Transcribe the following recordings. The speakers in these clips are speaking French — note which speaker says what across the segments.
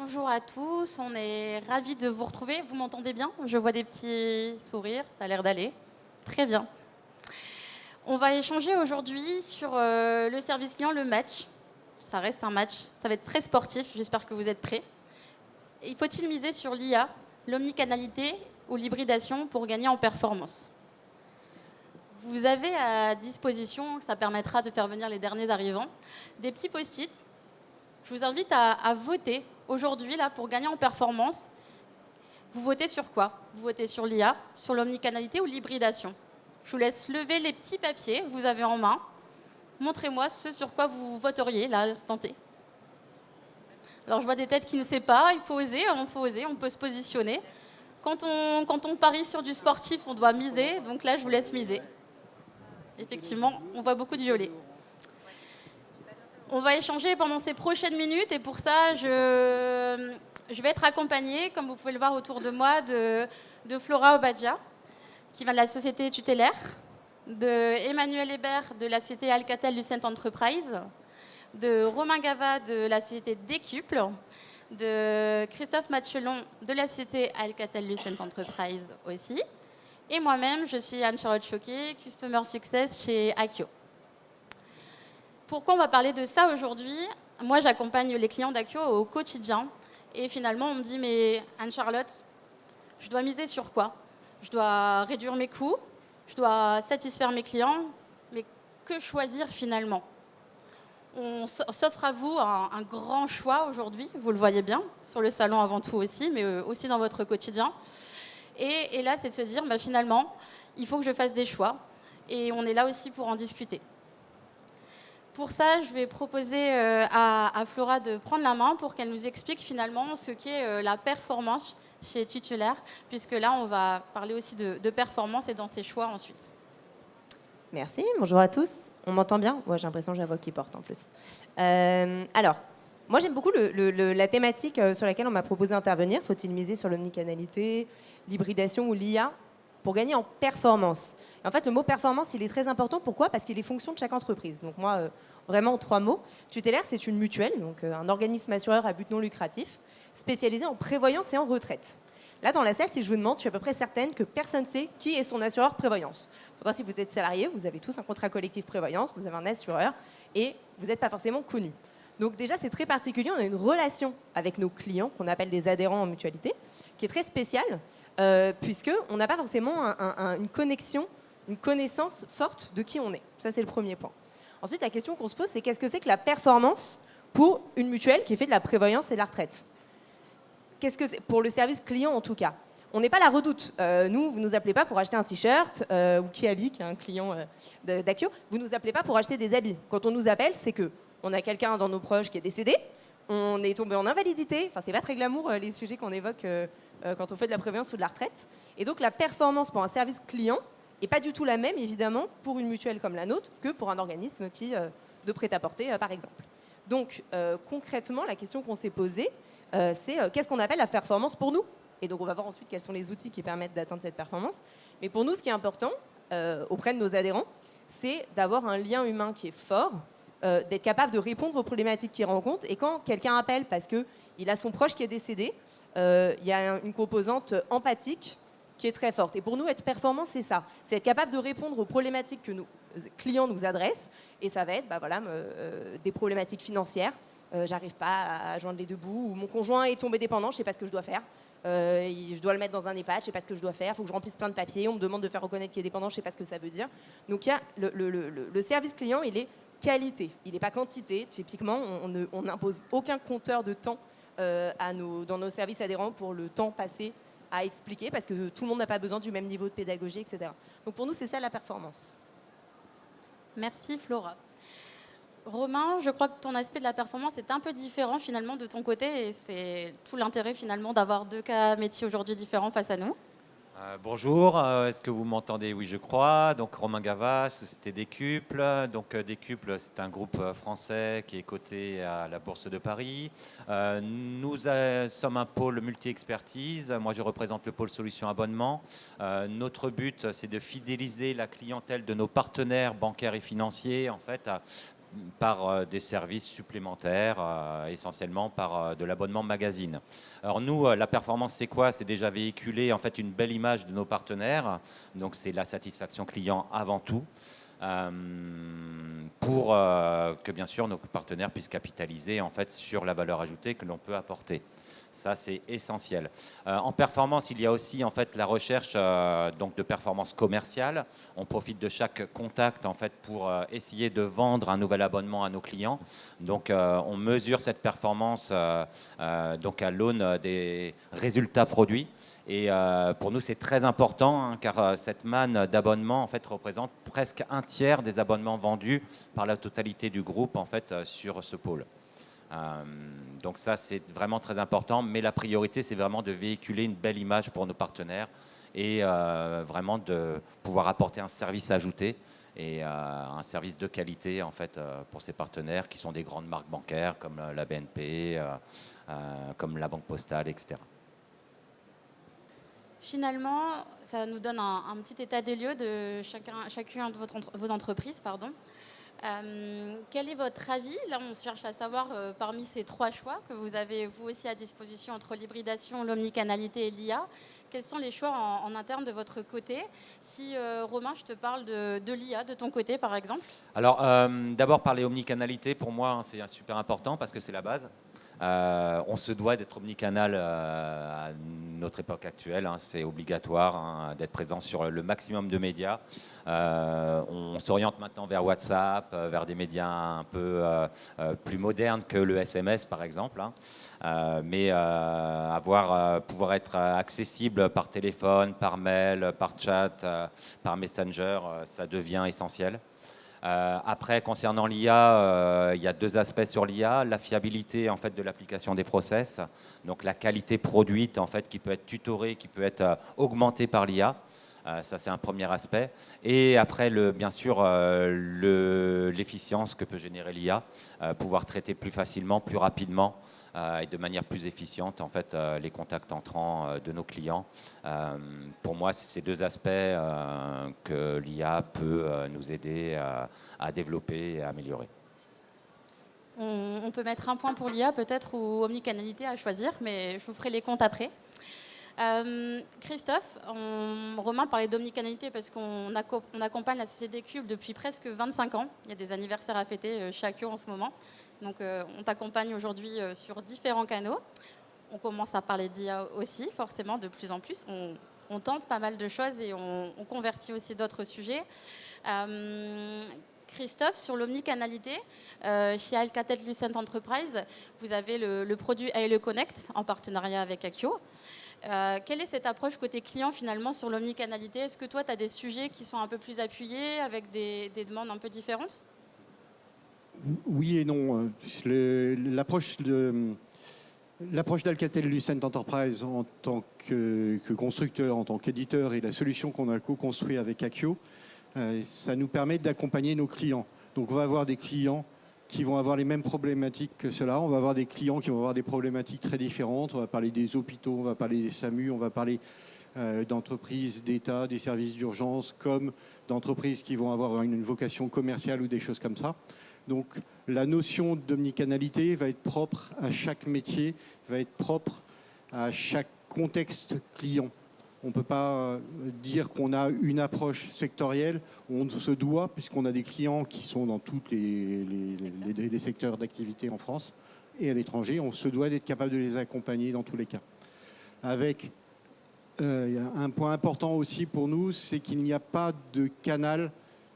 Speaker 1: bonjour à tous, on est ravis de vous retrouver. Vous m'entendez bien? Je vois des petits sourires, ça a l'air d'aller. Très bien. On va échanger aujourd'hui sur le service client, le match. Ça reste un match, ça va être très sportif, j'espère que vous êtes prêts. Faut-il miser sur l'IA, l'omnicanalité ou l'hybridation pour gagner en performance? Vous avez à disposition, ça permettra de faire venir les derniers arrivants, des petits post-it. Je vous invite à voter aujourd'hui là, pour gagner en performance. Vous votez sur quoi? Vous votez sur l'IA, sur l'omnicanalité ou l'hybridation? Je vous laisse lever les petits papiers que vous avez en main. Montrez-moi ce sur quoi vous voteriez, là, à l'instant T. Alors, je vois des têtes qui ne savent pas. Il faut oser, on peut se positionner. Quand on parie sur du sportif, on doit miser. Donc là, je vous laisse miser. Effectivement, on voit beaucoup de violet. On va échanger pendant ces prochaines minutes et pour ça, je vais être accompagnée, comme vous pouvez le voir autour de moi, de Flora Obadia, qui vient de la société tutélaire, de Emmanuel Hébert de la société Alcatel-Lucent Enterprise, de Romain Gava de la société Décuple, de Christophe Mathielon de la société Alcatel-Lucent Enterprise aussi, et moi-même, je suis Anne-Charlotte Choquet, Customer Success chez Akio. Pourquoi on va parler de ça aujourd'hui? Moi, j'accompagne les clients d'Akio au quotidien. Et finalement, on me dit, mais Anne-Charlotte, je dois miser sur quoi? Je dois réduire mes coûts, je dois satisfaire mes clients, mais que choisir finalement? On s'offre à vous un grand choix aujourd'hui, vous le voyez bien, sur le salon avant tout aussi, mais aussi dans votre quotidien. Et là, c'est de se dire, bah, finalement, il faut que je fasse des choix. Et on est là aussi pour en discuter. Pour ça, je vais proposer à Flora de prendre la main pour qu'elle nous explique finalement ce qu'est la performance chez Tutélaire, puisque là, on va parler aussi de performance et dans ses choix ensuite.
Speaker 2: Merci, bonjour à tous. On m'entend bien? Moi, j'ai l'impression que j'ai la voix qui porte en plus. Alors, moi, j'aime beaucoup la thématique sur laquelle on m'a proposé d'intervenir. Faut-il miser sur l'omnicanalité, l'hybridation ou l'IA pour gagner en performance? En fait, le mot performance, il est très important. Pourquoi? Parce qu'il est fonction de chaque entreprise. Donc moi, vraiment en 3 mots. Tutélaire, c'est une mutuelle, donc un organisme assureur à but non lucratif, spécialisé en prévoyance et en retraite. Là, dans la salle, si je vous demande, je suis à peu près certaine que personne ne sait qui est son assureur prévoyance. Pourtant, si vous êtes salarié, vous avez tous un contrat collectif prévoyance, vous avez un assureur, et vous n'êtes pas forcément connu. Donc déjà, c'est très particulier. On a une relation avec nos clients, qu'on appelle des adhérents en mutualité, qui est très spéciale, puisqu'on n'a pas forcément une connexion, une connaissance forte de qui on est. Ça, c'est le premier point. Ensuite, la question qu'on se pose, c'est qu'est-ce que c'est que la performance pour une mutuelle qui fait de la prévoyance et de la retraite? Qu'est-ce que c'est pour le service client en tout cas? On n'est pas la Redoute. Nous, vous ne nous appelez pas pour acheter un t-shirt ou Kiabi, qui est un client d'Akio. Vous ne nous appelez pas pour acheter des habits. Quand on nous appelle, c'est qu'on a quelqu'un dans nos proches qui est décédé, on est tombé en invalidité. Enfin, c'est pas très glamour les sujets qu'on évoque quand on fait de la prévoyance ou de la retraite. Et donc, la performance pour un service client n'est pas du tout la même, évidemment, pour une mutuelle comme la nôtre que pour un organisme de prêt-à-porter, par exemple. Donc, concrètement, la question qu'on s'est posée, c'est qu'est-ce qu'on appelle la performance pour nous? Et donc, on va voir ensuite quels sont les outils qui permettent d'atteindre cette performance. Mais pour nous, ce qui est important auprès de nos adhérents, c'est d'avoir un lien humain qui est fort, d'être capable de répondre aux problématiques qu'ils rencontrent. Et quand quelqu'un appelle parce qu'il a son proche qui est décédé, il y a une composante empathique qui est très forte. Et pour nous, être performant, c'est ça. C'est être capable de répondre aux problématiques que nos clients nous adressent. Et ça va être des problématiques financières. J'arrive pas à joindre les deux bouts, ou mon conjoint est tombé dépendant, je sais pas ce que je dois faire. Je dois le mettre dans un EHPAD, je sais pas ce que je dois faire, il faut que je remplisse plein de papiers, on me demande de faire reconnaître qu'il est dépendant, je sais pas ce que ça veut dire. Donc il y a le service client, il est qualité, il n'est pas quantité. Typiquement, on n'impose aucun compteur de temps dans nos services adhérents pour le temps passé à expliquer, parce que tout le monde n'a pas besoin du même niveau de pédagogie, etc. Donc pour nous, c'est ça la performance.
Speaker 1: Merci Flora. Romain, je crois que ton aspect de la performance est un peu différent finalement de ton côté et c'est tout l'intérêt finalement d'avoir 2 cas métiers aujourd'hui différents face à nous.
Speaker 3: Bonjour, est-ce que vous m'entendez? Oui, je crois. Donc Romain Gava, Société Décuple. Donc Décuple, c'est un groupe français qui est coté à la Bourse de Paris. Nous sommes un pôle multi-expertise. Moi, je représente le pôle solutions abonnement. Notre but, c'est de fidéliser la clientèle de nos partenaires bancaires et financiers, en fait, par des services supplémentaires, essentiellement par de l'abonnement magazine. Alors nous, la performance, c'est quoi? C'est déjà véhiculer en fait une belle image de nos partenaires. Donc c'est la satisfaction client avant tout. Pour que bien sûr nos partenaires puissent capitaliser en fait sur la valeur ajoutée que l'on peut apporter. Ça, c'est essentiel. En performance, il y a aussi en fait la recherche donc de performance commerciale. On profite de chaque contact en fait pour essayer de vendre un nouvel abonnement à nos clients. Donc, on mesure cette performance donc à l'aune des résultats produits. Et pour nous, c'est très important hein, car cette manne d'abonnements en fait représente presque un tiers des abonnements vendus par la totalité du groupe en fait sur ce pôle. Donc ça, c'est vraiment très important, mais la priorité, c'est vraiment de véhiculer une belle image pour nos partenaires et vraiment de pouvoir apporter un service ajouté et un service de qualité en fait, pour ces partenaires qui sont des grandes marques bancaires comme la BNP, comme la Banque Postale, etc.
Speaker 1: Finalement, ça nous donne un petit état des lieux de chacune de vos entreprises. Pardon. Quel est votre avis? Là, on cherche à savoir, parmi ces 3 choix que vous avez, vous aussi, à disposition entre l'hybridation, l'omnicanalité et l'IA, quels sont les choix en interne de votre côté? Si, Romain, je te parle de l'IA, de ton côté, par exemple.
Speaker 3: Alors, d'abord, parler omnicanalité, pour moi, hein, c'est super important parce que c'est la base. On se doit d'être omnicanal à notre époque actuelle, hein, c'est obligatoire hein, d'être présent sur le maximum de médias. On s'oriente maintenant vers WhatsApp, vers des médias un peu plus modernes que le SMS par exemple, hein. Mais pouvoir être accessible par téléphone, par mail, par chat, par Messenger, ça devient essentiel. Après, concernant l'IA, il y a 2 aspects sur l'IA. La fiabilité en fait, de l'application des process, donc la qualité produite en fait, qui peut être tutorée, qui peut être augmentée par l'IA. Ça, c'est un premier aspect. Et après, bien sûr, l'efficience que peut générer l'IA, pouvoir traiter plus facilement, plus rapidement et de manière plus efficiente en fait, les contacts entrants de nos clients. Pour moi, c'est ces 2 aspects que l'IA peut nous aider à développer et à améliorer.
Speaker 1: On peut mettre un point pour l'IA peut-être ou omnicanalité à choisir, mais je vous ferai les comptes après. Christophe, Romain parlait d'omnicanalité parce qu'on accompagne la société Cube depuis presque 25 ans. Il y a des anniversaires à fêter chaque jour en ce moment. Donc on t'accompagne aujourd'hui sur différents canaux. On commence à parler d'IA aussi, forcément, de plus en plus. On tente pas mal de choses et on convertit aussi d'autres sujets. Christophe, sur l'omnicanalité, chez Alcatel-Lucent Enterprise, vous avez le produit ALE Connect en partenariat avec Akio. Quelle est cette approche côté client finalement sur l'omnicanalité? Est-ce que toi, tu as des sujets qui sont un peu plus appuyés avec des demandes un peu différentes?
Speaker 4: Oui et non. L'approche d'Alcatel-Lucent Enterprise en tant que constructeur, en tant qu'éditeur et la solution qu'on a co-construit avec Akio, ça nous permet d'accompagner nos clients. Donc on va avoir des clients qui vont avoir les mêmes problématiques que cela. On va avoir des clients qui vont avoir des problématiques très différentes. On va parler des hôpitaux, on va parler des SAMU, on va parler d'entreprises d'État, des services d'urgence, comme d'entreprises qui vont avoir une vocation commerciale ou des choses comme ça. Donc la notion d'omnicanalité va être propre à chaque métier, va être propre à chaque contexte client. On ne peut pas dire qu'on a une approche sectorielle. On se doit, puisqu'on a des clients qui sont dans tous les secteurs d'activité en France et à l'étranger, on se doit d'être capable de les accompagner dans tous les cas. Avec un point important aussi pour nous, c'est qu'il n'y a pas de canal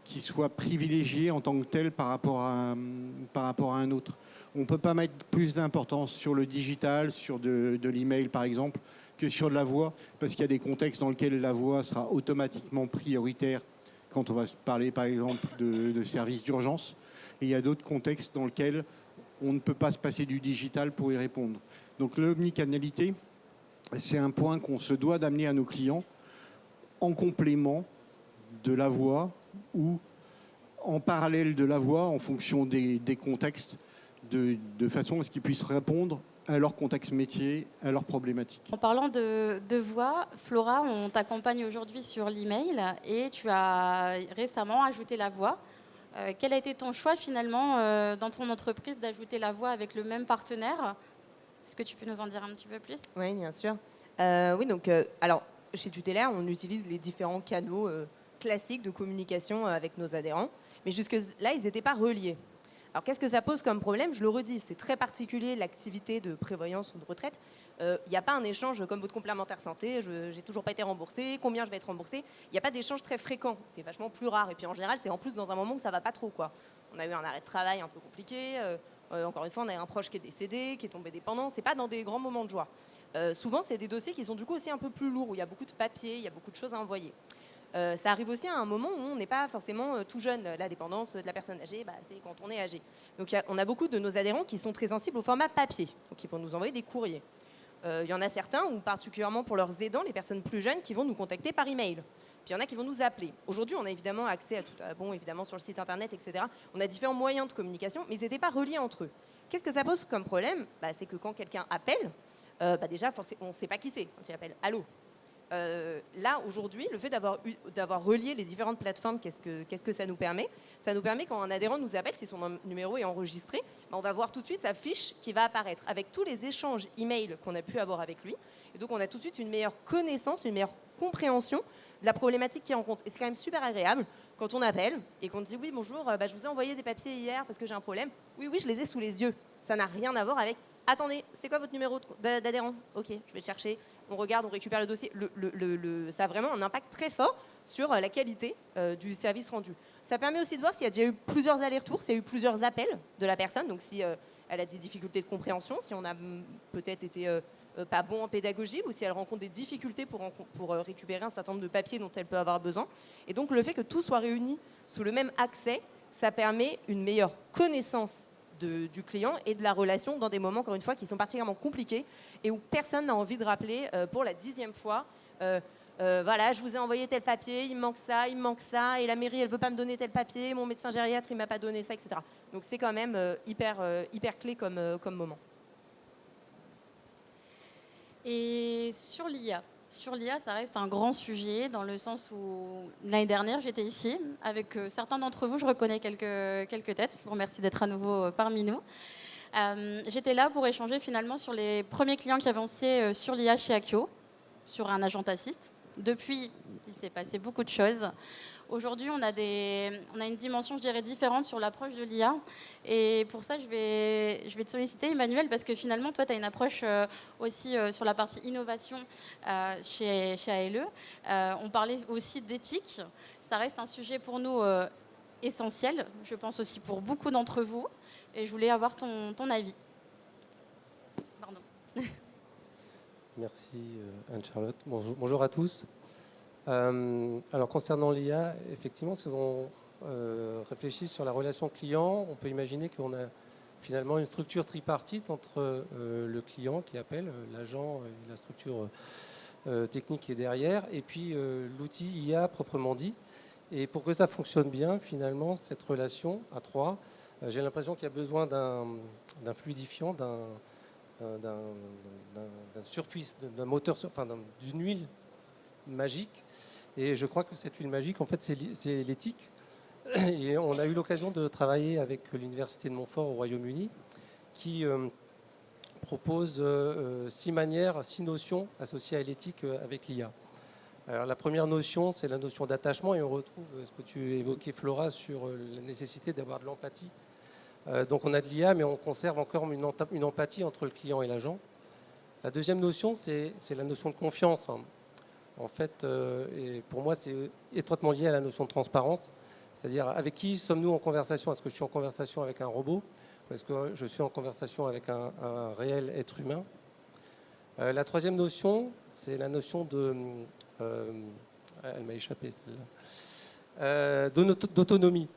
Speaker 4: qui soit privilégié en tant que tel par rapport à un autre. On ne peut pas mettre plus d'importance sur le digital, sur de l'email par exemple, que sur de la voix, parce qu'il y a des contextes dans lesquels la voix sera automatiquement prioritaire quand on va parler par exemple de services d'urgence. Et il y a d'autres contextes dans lesquels on ne peut pas se passer du digital pour y répondre. Donc l'omnicanalité, c'est un point qu'on se doit d'amener à nos clients en complément de la voix ou en parallèle de la voix en fonction des contextes, de façon à ce qu'ils puissent répondre à leur contexte métier, à leurs problématiques.
Speaker 1: En parlant de voix, Flora, on t'accompagne aujourd'hui sur l'email et tu as récemment ajouté la voix. Quel a été ton choix finalement dans ton entreprise d'ajouter la voix avec le même partenaire? Est-ce que tu peux nous en dire un petit peu plus?
Speaker 2: Oui, bien sûr. Oui, donc, alors, chez Tutelaire, on utilise les différents canaux classiques de communication avec nos adhérents, mais jusque-là, ils n'étaient pas reliés. Alors, qu'est-ce que ça pose comme problème? Je le redis, c'est très particulier, l'activité de prévoyance ou de retraite. Il n'y a pas un échange comme votre complémentaire santé, je n'ai toujours pas été remboursé, combien je vais être remboursé. Il n'y a pas d'échange très fréquent, c'est vachement plus rare. Et puis en général, c'est en plus dans un moment où ça ne va pas trop, quoi. On a eu un arrêt de travail un peu compliqué, encore une fois, on a un proche qui est décédé, qui est tombé dépendant. C'est pas dans des grands moments de joie. Souvent, c'est des dossiers qui sont du coup aussi un peu plus lourds, où il y a beaucoup de papiers, il y a beaucoup de choses à envoyer. Ça arrive aussi à un moment où on n'est pas forcément tout jeune. La dépendance de la personne âgée, c'est quand on est âgé. Donc on a beaucoup de nos adhérents qui sont très sensibles au format papier, donc ils vont nous envoyer des courriers. Il y en a certains, ou particulièrement pour leurs aidants, les personnes plus jeunes, qui vont nous contacter par email. Puis il y en a qui vont nous appeler. Aujourd'hui, on a évidemment accès à tout, évidemment sur le site internet, etc. On a différents moyens de communication, mais ils n'étaient pas reliés entre eux. Qu'est-ce que ça pose comme problème? C'est que quand quelqu'un appelle, déjà, on ne sait pas qui c'est quand il appelle. Allô? Là, aujourd'hui, le fait d'avoir relié les différentes plateformes, qu'est-ce que ça nous permet? Ça nous permet, quand un adhérent nous appelle, si son numéro est enregistré, on va voir tout de suite sa fiche qui va apparaître avec tous les échanges email qu'on a pu avoir avec lui. Et donc, on a tout de suite une meilleure connaissance, une meilleure compréhension de la problématique qu'il rencontre. Et c'est quand même super agréable quand on appelle et qu'on dit « Oui, bonjour, je vous ai envoyé des papiers hier parce que j'ai un problème. » Oui, je les ai sous les yeux. Ça n'a rien à voir avec « Attendez, c'est quoi votre numéro d'adhérent? Ok, je vais le chercher. » On regarde, on récupère le dossier. Ça a vraiment un impact très fort sur la qualité du service rendu. Ça permet aussi de voir s'il y a déjà eu plusieurs allers-retours, s'il y a eu plusieurs appels de la personne, donc si elle a des difficultés de compréhension, si on a peut-être été pas bon en pédagogie, ou si elle rencontre des difficultés pour récupérer un certain nombre de papiers dont elle peut avoir besoin. Et donc le fait que tout soit réuni sous le même accès, ça permet une meilleure connaissance du client et de la relation dans des moments, encore une fois, qui sont particulièrement compliqués et où personne n'a envie de rappeler pour la 10e fois voilà, je vous ai envoyé tel papier, il me manque ça, et la mairie, elle ne veut pas me donner tel papier, mon médecin gériatre, il ne m'a pas donné ça, etc. Donc c'est quand même hyper clé comme moment.
Speaker 1: Et sur l'IA, ça reste un grand sujet dans le sens où l'année dernière, j'étais ici avec certains d'entre vous. Je reconnais quelques têtes. Je vous remercie d'être à nouveau parmi nous. J'étais là pour échanger finalement sur les premiers clients qui avançaient sur l'IA chez Akio, sur un agent assist. Depuis, il s'est passé beaucoup de choses. Aujourd'hui, on a une dimension, je dirais, différente sur l'approche de l'IA. Et pour ça, je vais te solliciter, Emmanuel, parce que finalement, toi, tu as une approche aussi sur la partie innovation chez ALE. On parlait aussi d'éthique. Ça reste un sujet pour nous essentiel, je pense aussi pour beaucoup d'entre vous. Et je voulais avoir ton avis. Pardon.
Speaker 5: Merci Anne-Charlotte. Bonjour à tous. Alors concernant l'IA, effectivement, si on réfléchit sur la relation client, on peut imaginer qu'on a finalement une structure tripartite entre le client qui appelle, l'agent et la structure technique qui est derrière, et puis l'outil IA proprement dit. Et pour que ça fonctionne bien, finalement, cette relation à trois, j'ai l'impression qu'il y a besoin d'un fluidifiant, d'un surpuissant, d'un moteur, enfin d'une huile magique. Et je crois que cette huile magique, en fait, c'est l'éthique. Et on a eu l'occasion de travailler avec l'Université de Montfort au Royaume-Uni, qui propose 6 manières, 6 notions associées à l'éthique avec l'IA. Alors, la première notion, c'est la notion d'attachement, et on retrouve ce que tu évoquais, Flora, sur la nécessité d'avoir de l'empathie. Donc on a de l'IA, mais on conserve encore une empathie entre le client et l'agent. La deuxième notion, c'est la notion de confiance. En fait, et pour moi, c'est étroitement lié à la notion de transparence. C'est-à-dire, avec qui sommes-nous en conversation? Est-ce que je suis en conversation avec un robot? Ou est-ce que je suis en conversation avec un réel être humain? La troisième notion, c'est la notion de... elle m'a échappé, celle-là. D'autonomie.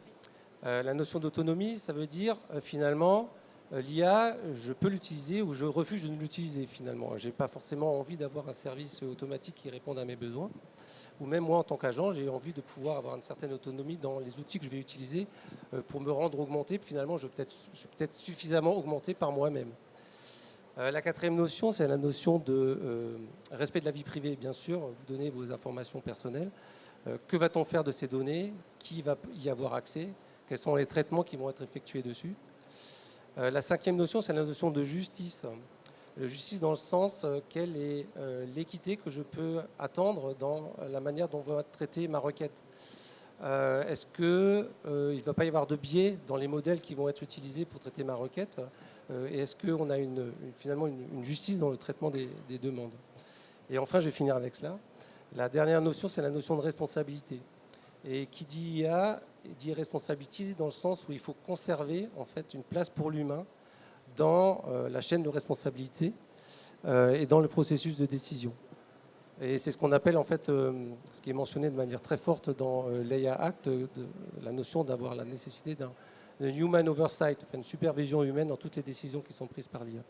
Speaker 5: La notion d'autonomie, ça veut dire finalement l'IA, je peux l'utiliser ou je refuse de l'utiliser finalement. Je n'ai pas forcément envie d'avoir un service automatique qui réponde à mes besoins. Ou même moi en tant qu'agent, j'ai envie de pouvoir avoir une certaine autonomie dans les outils que je vais utiliser pour me rendre augmenté. Finalement, je vais peut-être suffisamment augmenté par moi-même. La quatrième notion, c'est la notion de respect de la vie privée. Bien sûr, vous donnez vos informations personnelles. Que va-t-on faire de ces données? Qui va y avoir accès? quels sont les traitements qui vont être effectués dessus. La cinquième notion, c'est la notion de justice. Justice dans le sens, quelle est l'équité que je peux attendre dans la manière dont va être traitée ma requête. Est-ce qu'il ne va pas y avoir de biais dans les modèles qui vont être utilisés pour traiter ma requête et est-ce qu'on a finalement une justice dans le traitement des demandes. Et enfin, je vais finir avec cela. La dernière notion, c'est la notion de responsabilité. Et qui dit IA, dit responsabilité dans le sens où il faut conserver en fait une place pour l'humain dans la chaîne de responsabilité et dans le processus de décision. Et c'est ce qu'on appelle en fait, ce qui est mentionné de manière très forte dans l'AIA Act, la notion d'avoir la nécessité d'un human oversight, enfin une supervision humaine dans toutes les décisions qui sont prises par l'IA.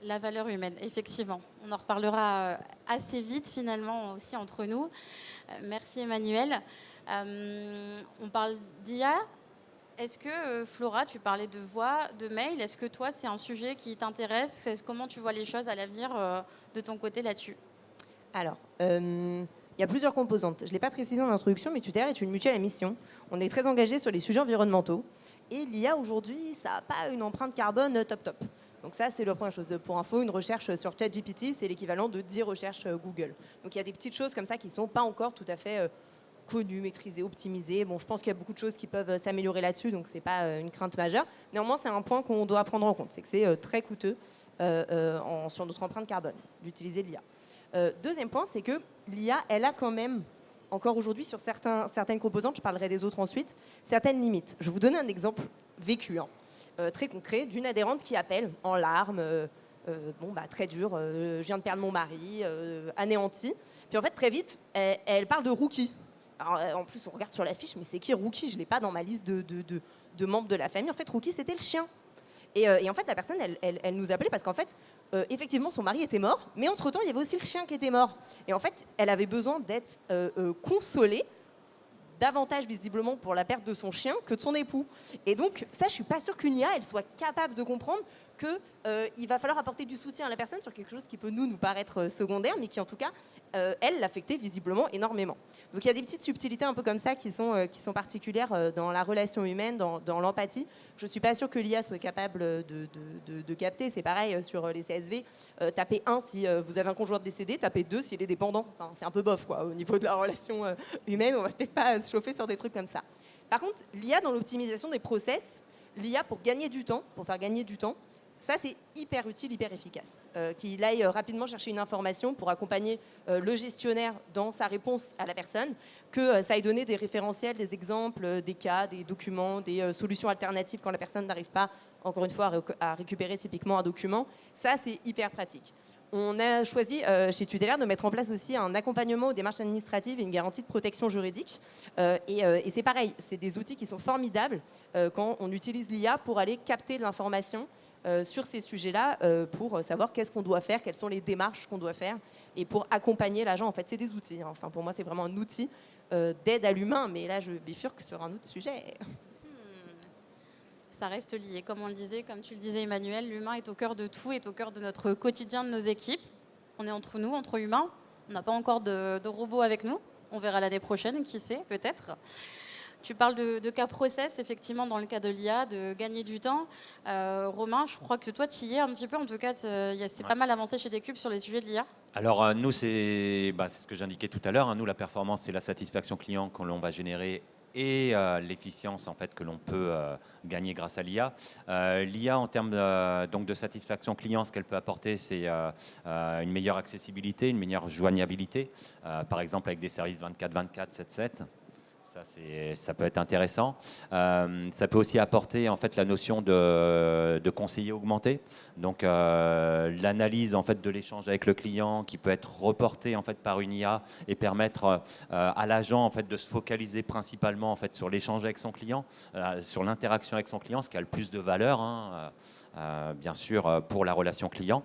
Speaker 1: La valeur humaine, effectivement. On en reparlera assez vite finalement aussi entre nous. Merci Emmanuel. On parle d'IA. Est-ce que, Flora, tu parlais de voix, de mail, est-ce que toi, c'est un sujet qui t'intéresse? Comment tu vois les choses à l'avenir de ton côté là-dessus?
Speaker 2: Alors, il y a plusieurs composantes. Je ne l'ai pas précisé en introduction, mais Tutelaire est une mutuelle à mission. On est très engagé sur les sujets environnementaux. Et l'IA, aujourd'hui, ça n'a pas une empreinte carbone top. Donc ça, c'est la première chose. Pour info, une recherche sur ChatGPT, c'est l'équivalent de 10 recherches Google. Donc il y a des petites choses comme ça qui ne sont pas encore tout à fait connues, maîtrisées, optimisées. Bon, je pense qu'il y a beaucoup de choses qui peuvent s'améliorer là-dessus, donc ce n'est pas une crainte majeure. Néanmoins, c'est un point qu'on doit prendre en compte. C'est que c'est très coûteux sur notre empreinte carbone d'utiliser l'IA. Deuxième point, c'est que l'IA, elle a quand même, encore aujourd'hui, sur certaines composantes, je parlerai des autres ensuite, certaines limites. Je vais vous donner un exemple vécu, très concret, d'une adhérente qui appelle en larmes, très dur, je viens de perdre mon mari, anéanti. Puis en fait, très vite, elle parle de Rookie. Alors, en plus, on regarde sur la fiche, mais c'est qui Rookie? Je ne l'ai pas dans ma liste de membres de la famille. En fait, Rookie, c'était le chien. Et en fait, la personne, elle nous appelait parce qu'en fait, effectivement, son mari était mort, mais entre-temps, il y avait aussi le chien qui était mort. Et en fait, elle avait besoin d'être consolée, davantage visiblement pour la perte de son chien que de son époux. Et donc, ça, je suis pas sûre qu'une IA, elle soit capable de comprendre qu'il va falloir apporter du soutien à la personne sur quelque chose qui peut nous paraître secondaire, mais qui en tout cas, elle, l'affectait visiblement énormément. Donc il y a des petites subtilités un peu comme ça qui sont particulières dans la relation humaine, dans l'empathie. Je ne suis pas sûre que l'IA soit capable de capter. C'est pareil sur les CSV. Tapez 1 si vous avez un conjoint décédé, tapez 2 s'il est dépendant. Enfin, c'est un peu bof quoi, au niveau de la relation humaine. On va peut-être pas se chauffer sur des trucs comme ça. Par contre, l'IA dans l'optimisation des process, l'IA pour gagner du temps, pour faire gagner du temps, ça, c'est hyper utile, hyper efficace. Qu'il aille rapidement chercher une information pour accompagner le gestionnaire dans sa réponse à la personne, que ça ait donné des référentiels, des exemples, des cas, des documents, des solutions alternatives quand la personne n'arrive pas, encore une fois, à récupérer typiquement un document. Ça, c'est hyper pratique. On a choisi chez Tutelaire de mettre en place aussi un accompagnement aux démarches administratives et une garantie de protection juridique. Et c'est pareil, c'est des outils qui sont formidables quand on utilise l'IA pour aller capter de l'information sur ces sujets-là pour savoir qu'est-ce qu'on doit faire, quelles sont les démarches qu'on doit faire et pour accompagner l'agent. En fait, c'est des outils. Enfin, pour moi, c'est vraiment un outil d'aide à l'humain. Mais là, je bifurque sur un autre sujet.
Speaker 1: Ça reste lié. Comme on le disait, comme tu le disais Emmanuel, l'humain est au cœur de tout, est au cœur de notre quotidien, de nos équipes. On est entre nous, entre humains. On n'a pas encore de robots avec nous. On verra l'année prochaine, qui sait, peut-être. Tu parles de cas process, effectivement, dans le cas de l'IA, de gagner du temps. Romain, je crois que toi, tu y es un petit peu. En tout cas, c'est pas mal avancé chez Decube sur les sujets de l'IA.
Speaker 3: Alors, nous, c'est ce que j'indiquais tout à l'heure. Nous, la performance, c'est la satisfaction client que l'on va générer et l'efficience en fait, que l'on peut gagner grâce à l'IA. L'IA, en termes donc de satisfaction client, ce qu'elle peut apporter, c'est une meilleure accessibilité, une meilleure joignabilité, par exemple avec des services 24/24, 7/7. Ça peut être intéressant. Ça peut aussi apporter en fait la notion de conseiller augmenté. Donc l'analyse en fait de l'échange avec le client qui peut être reportée en fait par une IA et permettre à l'agent en fait de se focaliser principalement en fait sur l'échange avec son client, sur l'interaction avec son client, ce qui a le plus de valeur. bien sûr, pour la relation client.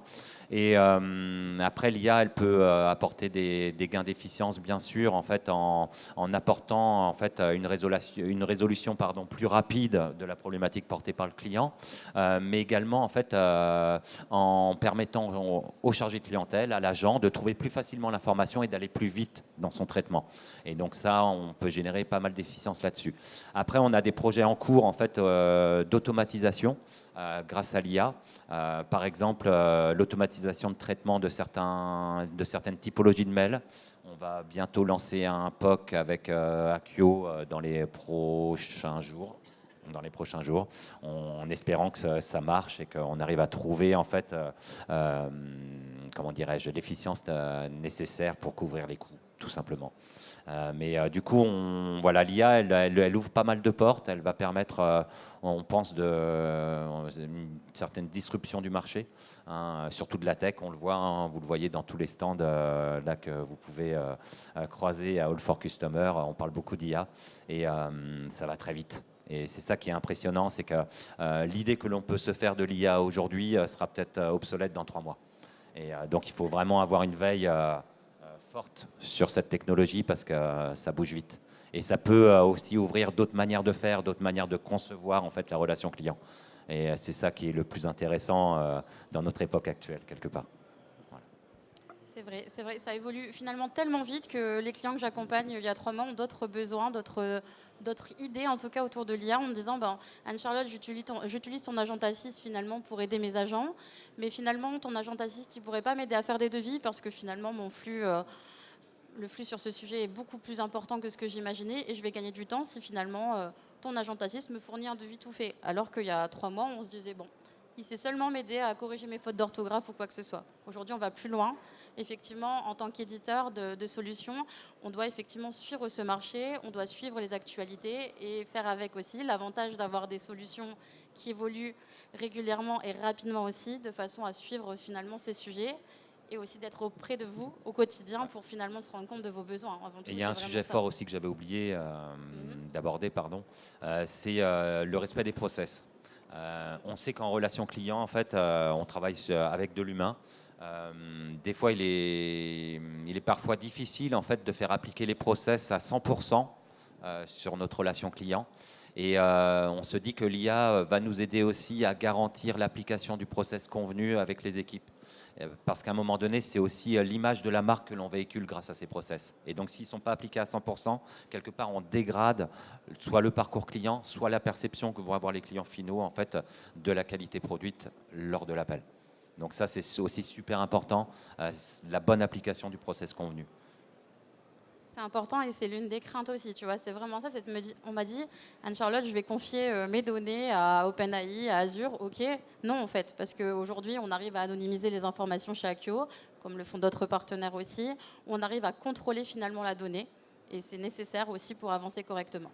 Speaker 3: Et après, l'IA, elle peut apporter des gains d'efficience, bien sûr, en fait, en apportant en fait une résolution pardon, plus rapide de la problématique portée par le client, mais également en fait en permettant au chargé de clientèle, à l'agent, de trouver plus facilement l'information et d'aller plus vite dans son traitement. Et donc ça, on peut générer pas mal d'efficience là-dessus. Après, on a des projets en cours en fait d'automatisation. Grâce à l'IA, par exemple l'automatisation de traitement de certaines typologies de mails. On va bientôt lancer un POC avec Accio dans les prochains jours. En espérant que ça marche et qu'on arrive à trouver en fait, comment dirais-je, l'efficience nécessaire pour couvrir les coûts, tout simplement. Mais du coup, voilà, l'IA, elle ouvre pas mal de portes. Elle va permettre, on pense, une certaine disruption du marché, hein, surtout de la tech. On le voit, hein, vous le voyez dans tous les stands là que vous pouvez croiser à All for Customer. On parle beaucoup d'IA et ça va très vite. Et c'est ça qui est impressionnant, c'est que l'idée que l'on peut se faire de l'IA aujourd'hui sera peut-être obsolète dans 3 mois. Et donc, il faut vraiment avoir une veille forte sur cette technologie parce que ça bouge vite. Et ça peut aussi ouvrir d'autres manières de faire, d'autres manières de concevoir en fait la relation client. Et c'est ça qui est le plus intéressant dans notre époque actuelle, quelque part. Voilà.
Speaker 1: C'est vrai, ça évolue finalement tellement vite que les clients que j'accompagne il y a 3 mois ont d'autres besoins, d'autres idées en tout cas autour de l'IA en me disant Anne-Charlotte, j'utilise ton Agenta 6 finalement pour aider mes agents, mais finalement ton Agenta 6 il ne pourrait pas m'aider à faire des devis parce que finalement mon flux, le flux sur ce sujet est beaucoup plus important que ce que j'imaginais et je vais gagner du temps si finalement ton Agenta 6 me fournit un devis tout fait. Alors qu'il y a 3 mois on se disait il sait seulement m'aider à corriger mes fautes d'orthographe ou quoi que ce soit. Aujourd'hui, on va plus loin. Effectivement, en tant qu'éditeur de solutions, on doit effectivement suivre ce marché, on doit suivre les actualités et faire avec aussi. L'avantage d'avoir des solutions qui évoluent régulièrement et rapidement aussi, de façon à suivre finalement ces sujets et aussi d'être auprès de vous au quotidien pour finalement se rendre compte de vos besoins. Avant tout,
Speaker 3: et il y a un sujet fort aussi que j'avais oublié d'aborder, c'est le respect des process. On sait qu'en relation client, en fait, on travaille avec de l'humain. Des fois, il est parfois difficile en fait, de faire appliquer les process à 100% sur notre relation client. Et on se dit que l'IA va nous aider aussi à garantir l'application du process convenu avec les équipes. Parce qu'à un moment donné, c'est aussi l'image de la marque que l'on véhicule grâce à ces process. Et donc, s'ils ne sont pas appliqués à 100%, quelque part, on dégrade soit le parcours client, soit la perception que vont avoir les clients finaux en fait, de la qualité produite lors de l'appel. Donc ça, c'est aussi super important, la bonne application du process convenu.
Speaker 1: C'est important et c'est l'une des craintes aussi, tu vois. C'est vraiment ça. On m'a dit, Anne-Charlotte, je vais confier mes données à OpenAI, à Azure. Ok, non en fait, parce qu'aujourd'hui, on arrive à anonymiser les informations chez Accio, comme le font d'autres partenaires aussi. On arrive à contrôler finalement la donnée et c'est nécessaire aussi pour avancer correctement.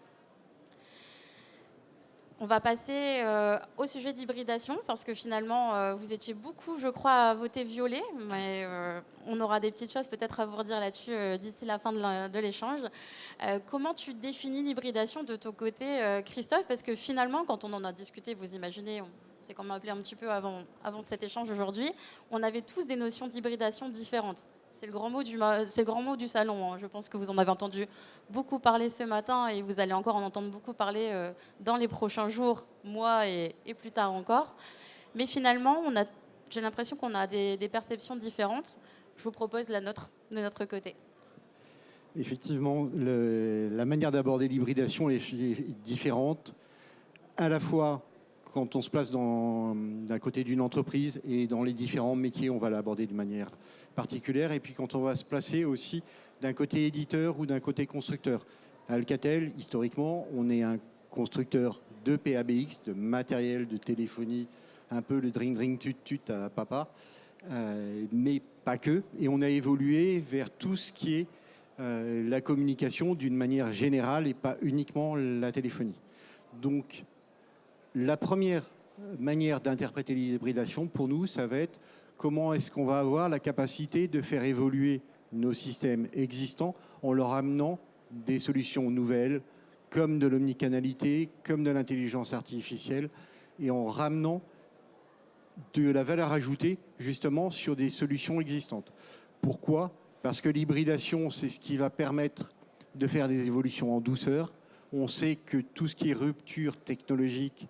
Speaker 1: On va passer au sujet d'hybridation parce que finalement, vous étiez beaucoup, je crois, à voter violet, mais on aura des petites choses peut-être à vous redire là-dessus d'ici la fin de l'échange. Comment tu définis l'hybridation de ton côté, Christophe? Parce que finalement, quand on en a discuté, vous imaginez, on s'est quand même appelé un petit peu avant cet échange aujourd'hui, on avait tous des notions d'hybridation différentes. C'est le grand mot du salon. Hein. Je pense que vous en avez entendu beaucoup parler ce matin et vous allez encore en entendre beaucoup parler dans les prochains jours, mois et plus tard encore. Mais finalement, j'ai l'impression qu'on a des perceptions différentes. Je vous propose la nôtre, de notre côté.
Speaker 4: Effectivement, la manière d'aborder l'hybridation est différente, à la fois quand on se place d'un côté d'une entreprise et dans les différents métiers, on va l'aborder de manière particulière. Et puis quand on va se placer aussi d'un côté éditeur ou d'un côté constructeur. À Alcatel, historiquement, on est un constructeur de PABX, de matériel de téléphonie, un peu le dring-dring tut-tut à papa, mais pas que. Et on a évolué vers tout ce qui est la communication d'une manière générale et pas uniquement la téléphonie. Donc, la première manière d'interpréter l'hybridation, pour nous, ça va être comment est-ce qu'on va avoir la capacité de faire évoluer nos systèmes existants en leur amenant des solutions nouvelles, comme de l'omnicanalité, comme de l'intelligence artificielle, et en ramenant de la valeur ajoutée justement sur des solutions existantes. Pourquoi ? Parce que l'hybridation, c'est ce qui va permettre de faire des évolutions en douceur. On sait que tout ce qui est rupture technologique,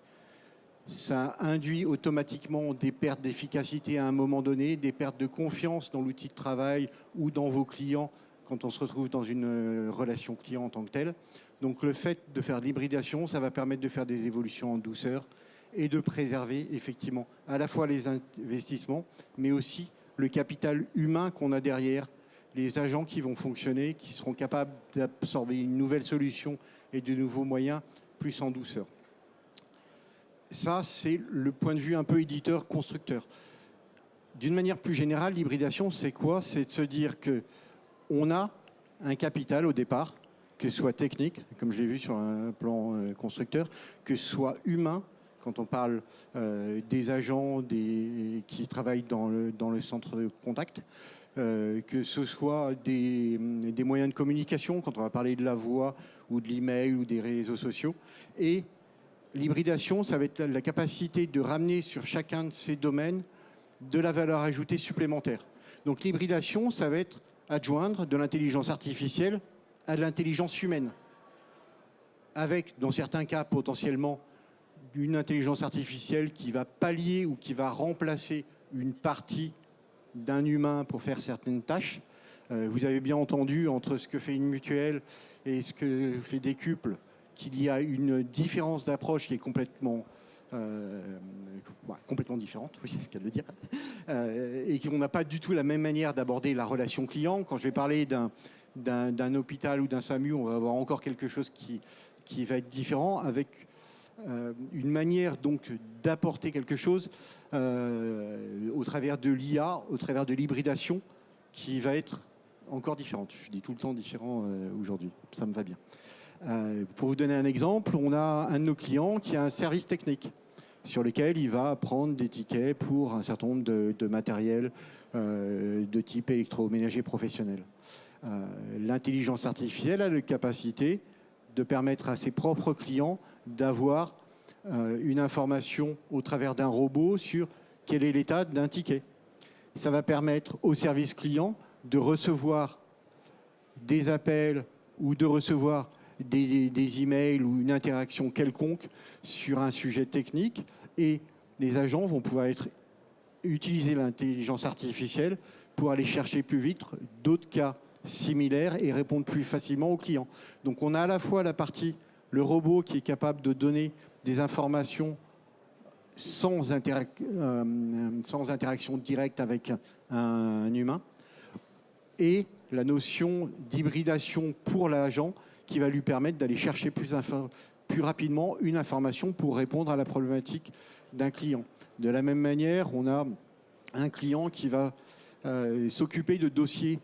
Speaker 4: ça induit automatiquement des pertes d'efficacité à un moment donné, des pertes de confiance dans l'outil de travail ou dans vos clients quand on se retrouve dans une relation client en tant que telle. Donc le fait de faire de l'hybridation, ça va permettre de faire des évolutions en douceur et de préserver effectivement à la fois les investissements, mais aussi le capital humain qu'on a derrière, les agents qui vont fonctionner, qui seront capables d'absorber une nouvelle solution et de nouveaux moyens plus en douceur. Ça, c'est le point de vue un peu éditeur-constructeur. D'une manière plus générale, l'hybridation, c'est quoi ? C'est de se dire qu'on a un capital au départ, que ce soit technique, comme je l'ai vu sur un plan constructeur, que ce soit humain, quand on parle des agents qui travaillent dans le centre de contact, que ce soit des moyens de communication, quand on va parler de la voix ou de l'email ou des réseaux sociaux. Et l'hybridation, ça va être la capacité de ramener sur chacun de ces domaines de la valeur ajoutée supplémentaire. Donc l'hybridation, ça va être adjoindre de l'intelligence artificielle à de l'intelligence humaine. Avec, dans certains cas, potentiellement, une intelligence artificielle qui va pallier ou qui va remplacer une partie d'un humain pour faire certaines tâches. Vous avez bien entendu, entre ce que fait une mutuelle et ce que fait Décuple, qu'il y a une différence d'approche qui est complètement différente, oui, c'est le cas de le dire, et qu'on n'a pas du tout la même manière d'aborder la relation client. Quand je vais parler d'un hôpital ou d'un SAMU, on va avoir encore quelque chose qui va être différent, avec une manière donc d'apporter quelque chose au travers de l'IA, au travers de l'hybridation, qui va être encore différente. Je dis tout le temps différent aujourd'hui, ça me va bien. Pour vous donner un exemple, on a un de nos clients qui a un service technique sur lequel il va prendre des tickets pour un certain nombre de matériel de type électroménager professionnel. L'intelligence artificielle a la capacité de permettre à ses propres clients d'avoir une information au travers d'un robot sur quel est l'état d'un ticket. Ça va permettre au service client de recevoir des appels ou de recevoir des emails ou une interaction quelconque sur un sujet technique, et les agents vont pouvoir utiliser l'intelligence artificielle pour aller chercher plus vite d'autres cas similaires et répondre plus facilement aux clients. Donc on a à la fois la partie, le robot qui est capable de donner des informations sans interaction directe avec un humain, et la notion d'hybridation pour l'agent qui va lui permettre d'aller chercher plus rapidement une information pour répondre à la problématique d'un client. De la même manière, on a un client qui va s'occuper de dossiers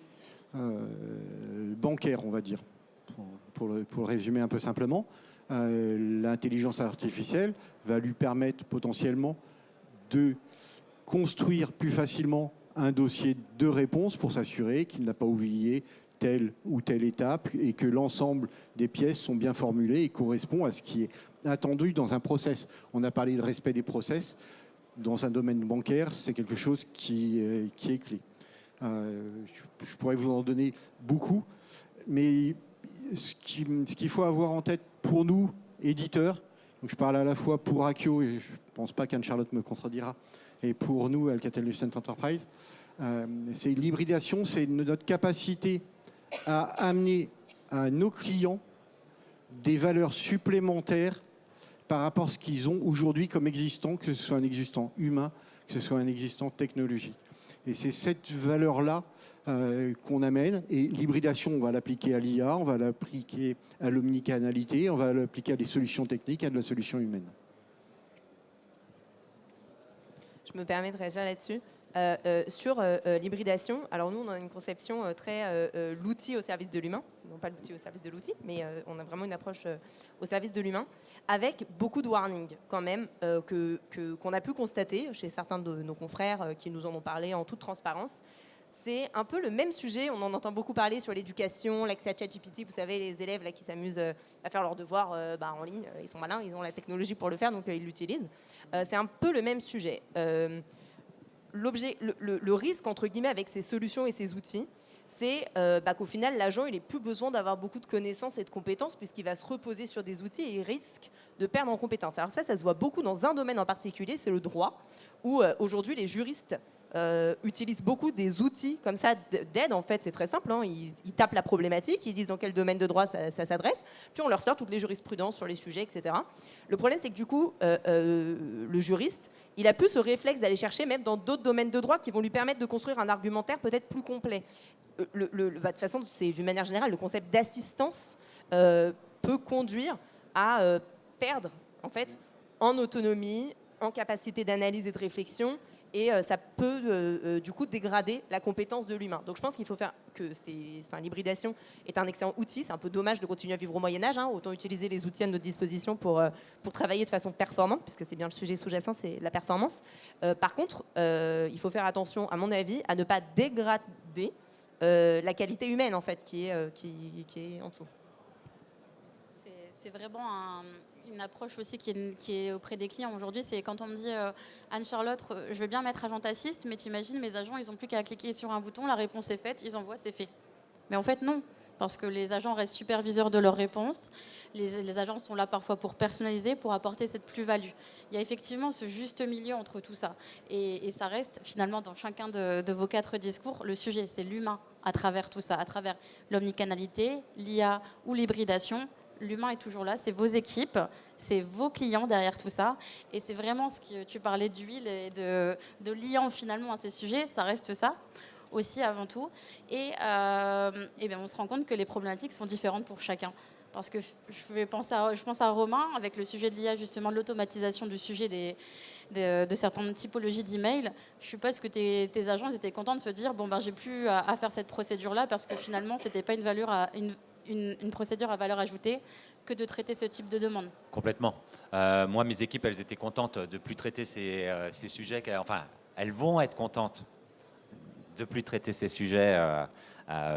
Speaker 4: bancaires, on va dire, pour le résumer un peu simplement. L'intelligence artificielle va lui permettre potentiellement de construire plus facilement un dossier de réponse pour s'assurer qu'il n'a pas oublié telle ou telle étape et que l'ensemble des pièces sont bien formulées et correspond à ce qui est attendu dans un process. On a parlé de respect des process. Dans un domaine bancaire, c'est quelque chose qui est clé. Je pourrais vous en donner beaucoup, mais ce qu'il faut avoir en tête pour nous, éditeurs, donc je parle à la fois pour Akio, et je ne pense pas qu'Anne-Charlotte me contredira, et pour nous, Alcatel-Lucent Enterprise, c'est l'hybridation, c'est notre capacité à amener à nos clients des valeurs supplémentaires par rapport à ce qu'ils ont aujourd'hui comme existant, que ce soit un existant humain, que ce soit un existant technologique. Et c'est cette valeur-là qu'on amène. Et l'hybridation, on va l'appliquer à l'IA, on va l'appliquer à l'omnicanalité, on va l'appliquer à des solutions techniques, à de la solution humaine.
Speaker 2: Je me permets de réagir là-dessus. Sur l'hybridation, alors nous, on a une conception très l'outil au service de l'humain, non pas l'outil au service de l'outil, mais on a vraiment une approche au service de l'humain, avec beaucoup de warnings quand même, qu'on a pu constater chez certains de nos confrères qui nous en ont parlé en toute transparence. c'est un peu le même sujet. On en entend beaucoup parler sur l'éducation, l'accès à ChatGPT. Vous savez, les élèves là, qui s'amusent à faire leurs devoirs en ligne, ils sont malins, ils ont la technologie pour le faire, donc ils l'utilisent. C'est un peu le même sujet. Le risque, entre guillemets, avec ces solutions et ces outils, c'est qu'au final, l'agent, il n'a plus besoin d'avoir beaucoup de connaissances et de compétences puisqu'il va se reposer sur des outils et il risque de perdre en compétences. Alors ça se voit beaucoup dans un domaine en particulier, c'est le droit, où aujourd'hui, les juristes utilisent beaucoup des outils comme ça d'aide. En fait, c'est très simple, hein. Ils tapent la problématique, ils disent dans quel domaine de droit ça s'adresse, puis on leur sort toutes les jurisprudences sur les sujets, etc. Le problème, c'est que du coup, le juriste, il a plus ce réflexe d'aller chercher même dans d'autres domaines de droit qui vont lui permettre de construire un argumentaire peut-être plus complet. De toute façon, c'est d'une manière générale, le concept d'assistance peut conduire à perdre en fait en autonomie, en capacité d'analyse et de réflexion, et ça peut du coup dégrader la compétence de l'humain. Donc je pense qu'il faut faire que l'hybridation est un excellent outil. C'est un peu dommage de continuer à vivre au Moyen-Âge, hein. Autant utiliser les outils à notre disposition pour travailler de façon performante, puisque c'est bien le sujet sous-jacent, c'est la performance. Par contre, il faut faire attention, à mon avis, à ne pas dégrader la qualité humaine en fait, qui est en dessous.
Speaker 1: C'est vraiment une approche aussi qui est auprès des clients aujourd'hui. C'est quand on me dit Anne-Charlotte, je veux bien mettre agent assist, mais t'imagines, mes agents, ils n'ont plus qu'à cliquer sur un bouton, la réponse est faite, ils envoient, c'est fait. Mais en fait, non. Parce que les agents restent superviseurs de leurs réponses. Les agents sont là parfois pour personnaliser, pour apporter cette plus-value. Il y a effectivement ce juste milieu entre tout ça. Et ça reste finalement dans chacun de vos 4 discours, le sujet, c'est l'humain à travers tout ça, à travers l'omnicanalité, l'IA ou l'hybridation. L'humain est toujours là, c'est vos équipes, c'est vos clients derrière tout ça. Et c'est vraiment ce que tu parlais d'huile et de liant finalement à ces sujets, ça reste ça aussi avant tout. Et bien on se rend compte que les problématiques sont différentes pour chacun. Parce que je pense à Romain, avec le sujet de l'IA, justement, de l'automatisation du sujet de certaines typologies d'emails. Je suppose que tes agents étaient contents de se dire bon, ben, j'ai plus à faire cette procédure-là parce que finalement, ce n'était pas une procédure à valeur ajoutée que de traiter ce type de demande.
Speaker 3: Complètement. Moi, mes équipes, elles étaient contentes de ne plus traiter ces sujets. Enfin, elles vont être contentes de ne plus traiter ces sujets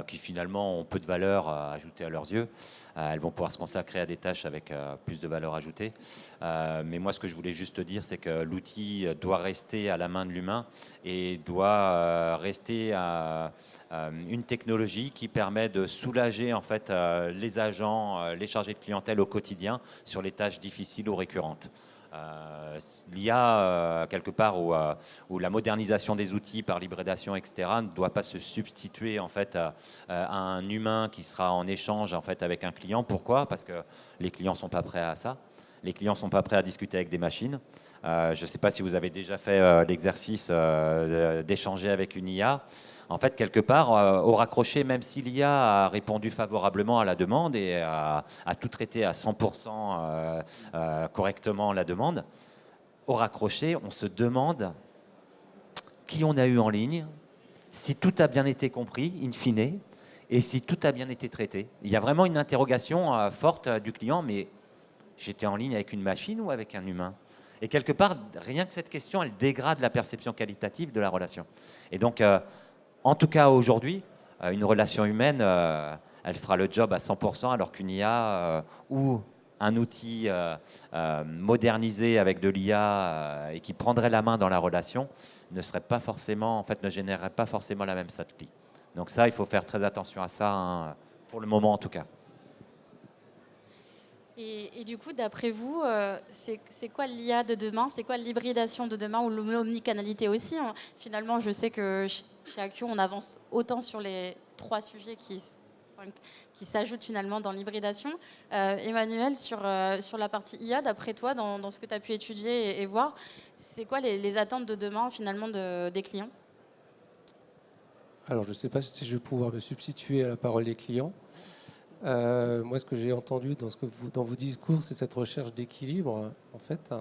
Speaker 3: qui finalement ont peu de valeur ajoutée à leurs yeux. Elles vont pouvoir se consacrer à des tâches avec plus de valeur ajoutée. Mais moi, ce que je voulais juste dire, c'est que l'outil doit rester à la main de l'humain et doit rester une technologie qui permet de soulager en fait les agents, les chargés de clientèle au quotidien sur les tâches difficiles ou récurrentes. L'IA, quelque part, où la modernisation des outils par l'hybridation, etc., ne doit pas se substituer en fait à un humain qui sera en échange en fait avec un client. Pourquoi ? Parce que les clients sont pas prêts à ça. Les clients sont pas prêts à discuter avec des machines. Je ne sais pas si vous avez déjà fait l'exercice d'échanger avec une IA. En fait, quelque part, au raccroché, même si l'IA a répondu favorablement à la demande et a tout traité à 100% correctement la demande, au raccroché, on se demande qui on a eu en ligne, si tout a bien été compris, in fine, et si tout a bien été traité. Il y a vraiment une interrogation forte du client, mais j'étais en ligne avec une machine ou avec un humain ? Et quelque part, rien que cette question, elle dégrade la perception qualitative de la relation. Et donc, en tout cas, aujourd'hui, une relation humaine, elle fera le job à 100%, alors qu'une IA ou un outil modernisé avec de l'IA et qui prendrait la main dans la relation ne serait pas forcément, en fait, ne générerait pas forcément la même satcli. Donc ça, il faut faire très attention à ça, hein, pour le moment en tout cas.
Speaker 1: Et du coup, d'après vous, c'est quoi l'IA de demain ? C'est quoi l'hybridation de demain ou l'omnicanalité aussi ? Finalement, je sais que chez Acquio, on avance autant sur les 3 sujets qui s'ajoutent finalement dans l'hybridation. Emmanuel, sur la partie IA, d'après toi, dans ce que tu as pu étudier et voir, c'est quoi les attentes de demain finalement des clients ?
Speaker 5: Alors, je ne sais pas si je vais pouvoir me substituer à la parole des clients. Moi, ce que j'ai entendu dans vos discours, c'est cette recherche d'équilibre, en fait.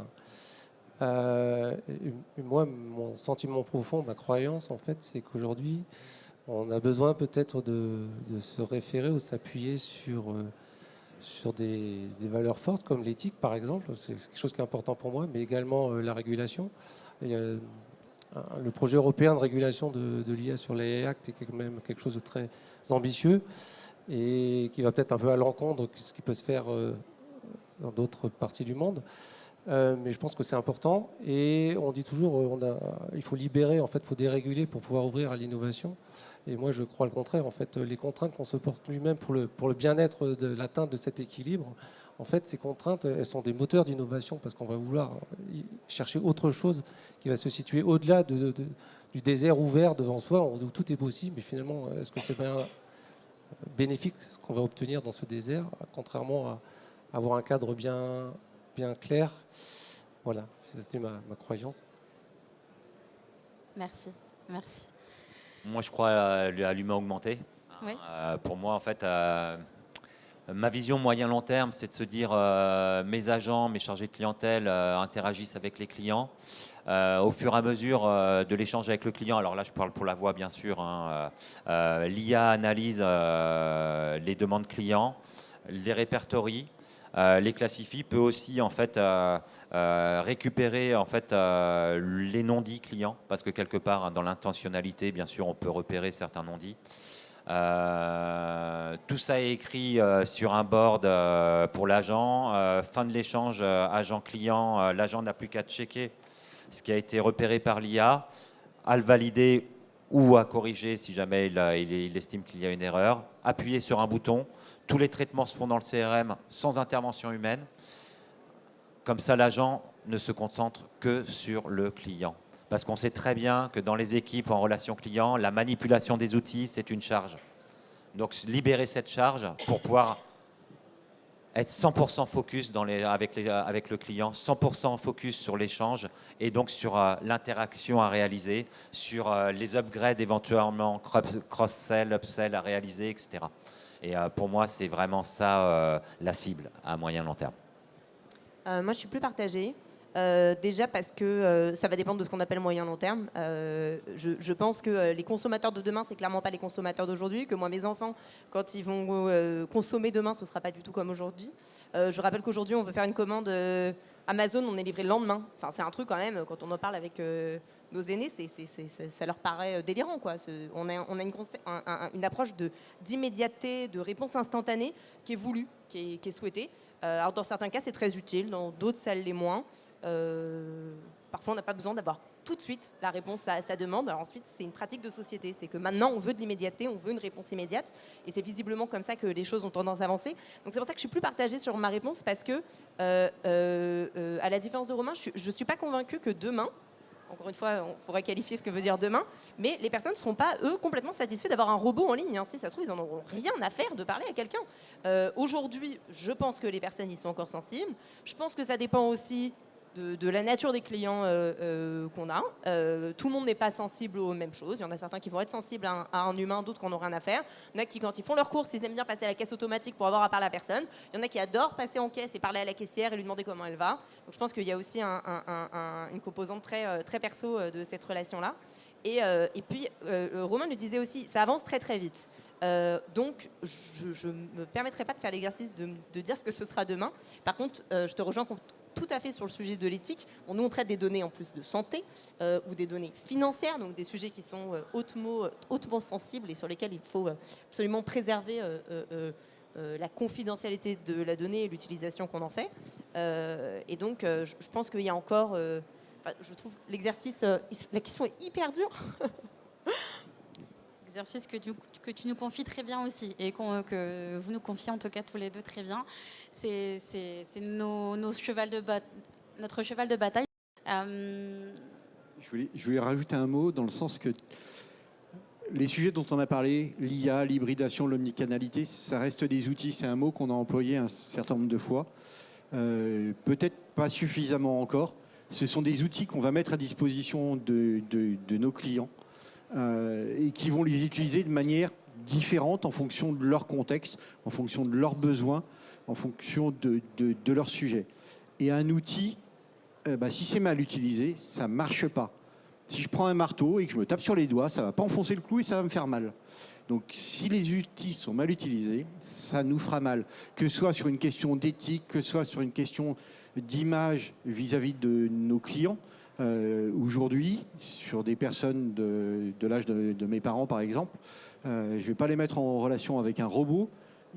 Speaker 5: Moi, mon sentiment profond, ma croyance, en fait, c'est qu'aujourd'hui, on a besoin peut-être de se référer ou s'appuyer sur des valeurs fortes, comme l'éthique, par exemple. C'est quelque chose qui est important pour moi, mais également la régulation. le projet européen de régulation de l'IA sur les Act est quand même quelque chose de très ambitieux et qui va peut-être un peu à l'encontre de ce qui peut se faire dans d'autres parties du monde. Mais je pense que c'est important. Et on dit toujours il faut libérer, en fait, il faut déréguler pour pouvoir ouvrir à l'innovation. Et moi, je crois le contraire. En fait, les contraintes qu'on se porte lui-même pour le bien-être de l'atteinte de cet équilibre, en fait, ces contraintes, elles sont des moteurs d'innovation parce qu'on va vouloir chercher autre chose qui va se situer au-delà du désert ouvert devant soi, où tout est possible. Mais finalement, est-ce que c'est bien bénéfique ce qu'on va obtenir dans ce désert, contrairement à avoir un cadre bien clair? Voilà, c'était ma croyance.
Speaker 1: Merci, merci.
Speaker 3: Moi, je crois à l'humain augmenté.
Speaker 1: Oui.
Speaker 3: Pour moi, en fait, ma vision moyen-long terme, c'est de se dire mes agents, mes chargés de clientèle interagissent avec les clients. Au fur et à mesure de l'échange avec le client, alors là, je parle pour la voix, bien sûr, l'IA analyse les demandes clients, les répertorie, les classifie, peut aussi en fait récupérer en fait les non-dits clients, parce que quelque part dans l'intentionnalité, bien sûr, on peut repérer certains non-dits. Tout ça est écrit sur un board pour l'agent. Fin de l'échange agent-client, l'agent n'a plus qu'à checker ce qui a été repéré par l'IA, à le valider ou à corriger si jamais il estime qu'il y a une erreur, appuyer sur un bouton. Tous les traitements se font dans le CRM sans intervention humaine. Comme ça, l'agent ne se concentre que sur le client. Parce qu'on sait très bien que dans les équipes en relation client, la manipulation des outils, c'est une charge. Donc, libérer cette charge pour pouvoir être 100% focus avec le client, 100% focus sur l'échange et donc sur l'interaction à réaliser, sur les upgrades éventuellement, cross-sell, upsell à réaliser, etc. Et pour moi, c'est vraiment ça la cible à moyen long terme.
Speaker 2: Moi, je suis plus partagée. Déjà parce que ça va dépendre de ce qu'on appelle moyen long terme. Je pense que les consommateurs de demain, c'est clairement pas les consommateurs d'aujourd'hui. Que moi, mes enfants, quand ils vont consommer demain, ce sera pas du tout comme aujourd'hui. Je rappelle qu'aujourd'hui, on veut faire une commande Amazon, on est livré le lendemain. Enfin, c'est un truc quand même. Quand on en parle avec nos aînés, ça leur paraît délirant, quoi. On a une approche d'immédiateté, de réponse instantanée qui est voulue, qui est souhaitée. Alors dans certains cas, c'est très utile, dans d'autres, ça l'est moins. Parfois, on n'a pas besoin d'avoir tout de suite la réponse à sa demande. Alors ensuite, c'est une pratique de société. C'est que maintenant, on veut de l'immédiateté, on veut une réponse immédiate. Et c'est visiblement comme ça que les choses ont tendance à avancer. Donc c'est pour ça que je suis plus partagée sur ma réponse, parce que, à la différence de Romain, je ne suis pas convaincue que demain, encore une fois, on pourrait qualifier ce que veut dire demain, mais les personnes ne seront pas, eux, complètement satisfaits d'avoir un robot en ligne. Si ça se trouve, ils n'en auront rien à faire de parler à quelqu'un. Aujourd'hui, je pense que les personnes y sont encore sensibles. Je pense que ça dépend aussi de la nature des clients qu'on a. Tout le monde n'est pas sensible aux mêmes choses. Il y en a certains qui vont être sensibles à un humain, d'autres qui n'en ont rien à faire. Il y en a qui, quand ils font leurs courses, ils aiment bien passer à la caisse automatique pour avoir à parler à personne. Il y en a qui adorent passer en caisse et parler à la caissière et lui demander comment elle va. Donc je pense qu'il y a aussi une composante très, très perso de cette relation-là. Et puis, Romain le disait aussi, ça avance très très vite. Donc, je ne me permettrai pas de faire l'exercice de dire ce que ce sera demain. Par contre, je te rejoins tout à fait sur le sujet de l'éthique. Bon, nous, on traite des données en plus de santé ou des données financières, donc des sujets qui sont hautement sensibles et sur lesquels il faut absolument préserver la confidentialité de la donnée et l'utilisation qu'on en fait. Et donc, je pense qu'il y a encore... je trouve l'exercice, la question est hyper dure.
Speaker 1: Exercice que tu nous confies très bien aussi et que vous nous confiez en tout cas tous les deux très bien. C'est notre cheval de bataille.
Speaker 4: Je voulais rajouter un mot dans le sens que les sujets dont on a parlé, l'IA, l'hybridation, l'omnicanalité, ça reste des outils. C'est un mot qu'on a employé un certain nombre de fois. Peut-être pas suffisamment encore. Ce sont des outils qu'on va mettre à disposition de nos clients. Et qui vont les utiliser de manière différente en fonction de leur contexte, en fonction de leurs besoins, en fonction de leur sujet. Et un outil, si c'est mal utilisé, ça ne marche pas. Si je prends un marteau et que je me tape sur les doigts, ça ne va pas enfoncer le clou et ça va me faire mal. Donc si les outils sont mal utilisés, ça nous fera mal. Que ce soit sur une question d'éthique, que ce soit sur une question d'image vis-à-vis de nos clients. Aujourd'hui, sur des personnes de l'âge de mes parents, par exemple, je ne vais pas les mettre en relation avec un robot.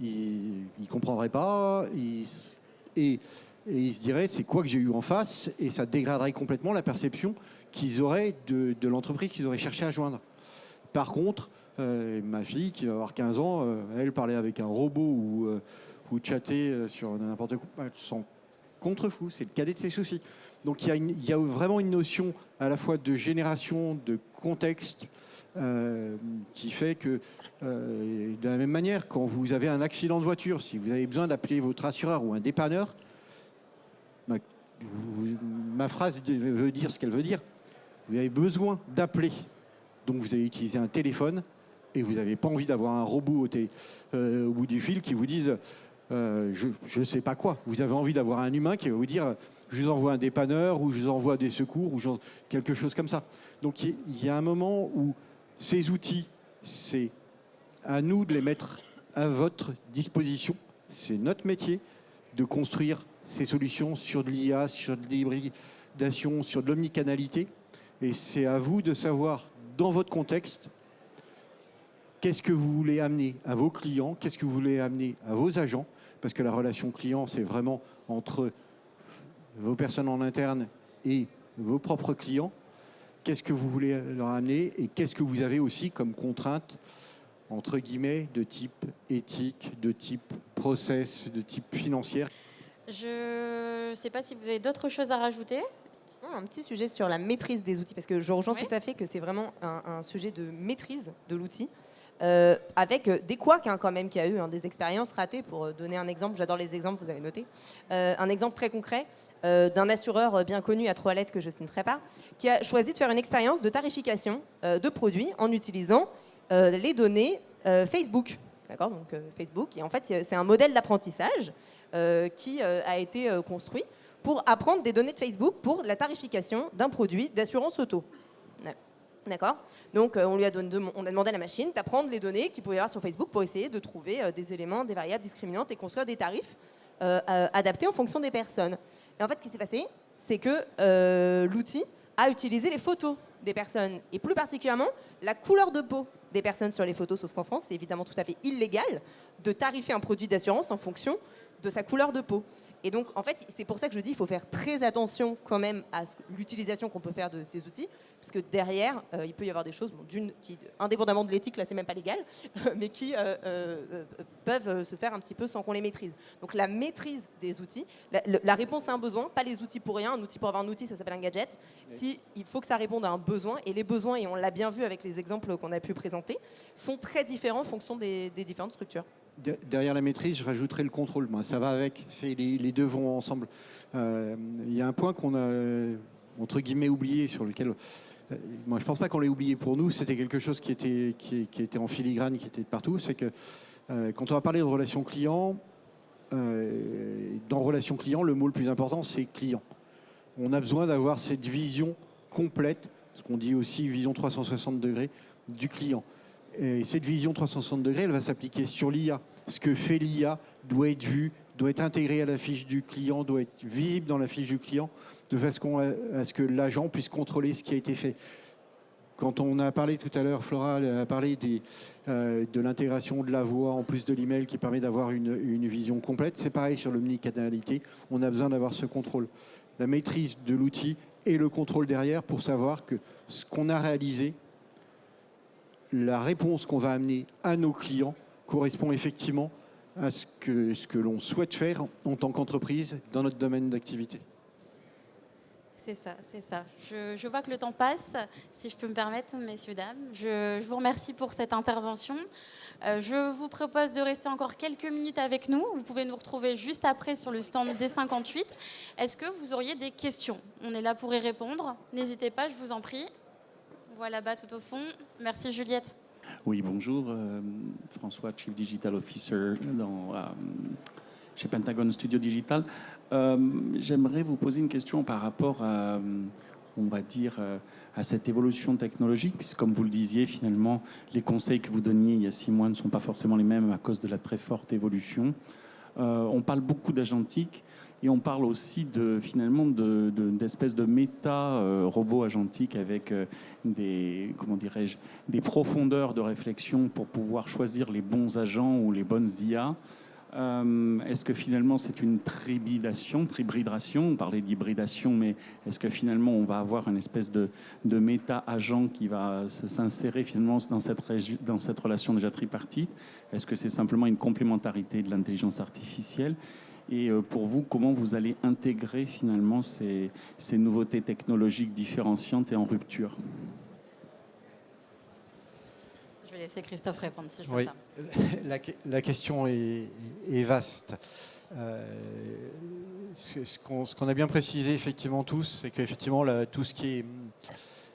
Speaker 4: Ils ne comprendraient pas. Et ils se diraient, c'est quoi que j'ai eu en face? Et ça dégraderait complètement la perception qu'ils auraient de l'entreprise qu'ils auraient cherché à joindre. Par contre, ma fille, qui va avoir 15 ans, elle parlait avec un robot ou chatter sur n'importe quoi, elle s'en contrefout. C'est le cadet de ses soucis. Donc il y a vraiment une notion à la fois de génération, de contexte, qui fait que, de la même manière, quand vous avez un accident de voiture, si vous avez besoin d'appeler votre assureur ou un dépanneur, ma phrase veut dire ce qu'elle veut dire. Vous avez besoin d'appeler. Donc vous avez utilisé un téléphone et vous n'avez pas envie d'avoir un robot au bout du fil qui vous dise je ne sais pas quoi. Vous avez envie d'avoir un humain qui va vous dire je vous envoie un dépanneur ou je vous envoie des secours ou quelque chose comme ça. Donc il y a un moment où ces outils, c'est à nous de les mettre à votre disposition. C'est notre métier de construire ces solutions sur de l'IA, sur de l'hybridation, sur de l'omnicanalité. Et c'est à vous de savoir, dans votre contexte, qu'est-ce que vous voulez amener à vos clients, qu'est-ce que vous voulez amener à vos agents, parce que la relation client, c'est vraiment entre vos personnes en interne et vos propres clients. Qu'est-ce que vous voulez leur amener et qu'est-ce que vous avez aussi comme contrainte, entre guillemets, de type éthique, de type process, de type financière.
Speaker 1: Je ne sais pas si vous avez d'autres choses à rajouter.
Speaker 2: Un petit sujet sur la maîtrise des outils, parce que je rejoins
Speaker 1: Oui.
Speaker 2: tout à fait que c'est vraiment un sujet de maîtrise de l'outil, avec des couacs quand même, qui a eu des expériences ratées. Pour donner un exemple, j'adore les exemples, vous avez noté. Un exemple très concret d'un assureur bien connu à 3 lettres que je ne citerai pas, qui a choisi de faire une expérience de tarification de produits en utilisant les données Facebook. D'accord, donc Facebook, et en fait c'est un modèle d'apprentissage qui a été construit pour apprendre des données de Facebook pour la tarification d'un produit d'assurance auto. D'accord. Donc on a demandé à la machine d'apprendre les données qu'il pouvait y avoir sur Facebook pour essayer de trouver des éléments, des variables discriminantes et construire des tarifs adaptés en fonction des personnes. Et en fait, ce qui s'est passé, c'est que l'outil a utilisé les photos des personnes, et plus particulièrement la couleur de peau des personnes sur les photos, sauf qu'en France, c'est évidemment tout à fait illégal de tarifer un produit d'assurance en fonction de sa couleur de peau. Et donc, en fait, c'est pour ça que je dis qu'il faut faire très attention quand même à l'utilisation qu'on peut faire de ces outils, parce que derrière, il peut y avoir des choses, qui, indépendamment de l'éthique, là, c'est même pas légal, mais qui peuvent se faire un petit peu sans qu'on les maîtrise. Donc, la maîtrise des outils, la réponse à un besoin, pas les outils pour rien. Un outil pour avoir un outil, ça s'appelle un gadget. Il faut que ça réponde à un besoin, et les besoins, et on l'a bien vu avec les exemples qu'on a pu présenter, sont très différents en fonction des différentes structures.
Speaker 4: Derrière la maîtrise, je rajouterai le contrôle. Moi, ça va avec. Les deux vont ensemble. Il y a un point qu'on a, entre guillemets, oublié, sur lequel... moi, je ne pense pas qu'on l'ait oublié pour nous. C'était quelque chose qui était en filigrane, qui était de partout. C'est que quand on va parler de relation client, dans relation client, le mot le plus important, c'est client. On a besoin d'avoir cette vision complète, ce qu'on dit aussi vision 360 degrés, du client. Et cette vision 360 degrés, elle va s'appliquer sur l'IA. Ce que fait l'IA doit être vu, doit être intégré à la fiche du client, doit être visible dans la fiche du client, de façon à ce que l'agent puisse contrôler ce qui a été fait. Quand on a parlé tout à l'heure, Flora a parlé de l'intégration de la voix en plus de l'email qui permet d'avoir une vision complète. C'est pareil sur l'omnicanalité. On a besoin d'avoir ce contrôle. La maîtrise de l'outil et le contrôle derrière pour savoir que ce qu'on a réalisé, la réponse qu'on va amener à nos clients correspond effectivement à ce que l'on souhaite faire en tant qu'entreprise dans notre domaine d'activité.
Speaker 1: C'est ça, c'est ça. Je vois que le temps passe, si je peux me permettre, messieurs, dames. Je vous remercie pour cette intervention. Je vous propose de rester encore quelques minutes avec nous. Vous pouvez nous retrouver juste après sur le stand D58. Est-ce que vous auriez des questions? On est là pour y répondre. N'hésitez pas, je vous en prie. Voilà, là-bas, tout au fond. Merci, Juliette.
Speaker 6: Oui, bonjour. François, Chief Digital Officer chez Pentagon Studio Digital. J'aimerais vous poser une question par rapport à, on va dire, à cette évolution technologique, puisque comme vous le disiez, finalement, les conseils que vous donniez il y a 6 mois ne sont pas forcément les mêmes à cause de la très forte évolution. On parle beaucoup d'agentique. Et on parle aussi finalement d'espèces de méta-robots agentiques avec comment dirais-je, des profondeurs de réflexion pour pouvoir choisir les bons agents ou les bonnes IA. Est-ce que finalement c'est une tribridation? On parlait d'hybridation, mais est-ce que finalement on va avoir une espèce de méta-agent qui va s'insérer finalement dans cette relation déjà tripartite? Est-ce que c'est simplement une complémentarité de l'intelligence artificielle? Et pour vous, comment vous allez intégrer finalement ces nouveautés technologiques différenciantes et en rupture?
Speaker 1: Je vais laisser Christophe répondre si je peux
Speaker 4: Oui,
Speaker 1: pas.
Speaker 4: la question est vaste. Ce qu'on a bien précisé effectivement tous, c'est qu'effectivement tout ce qui est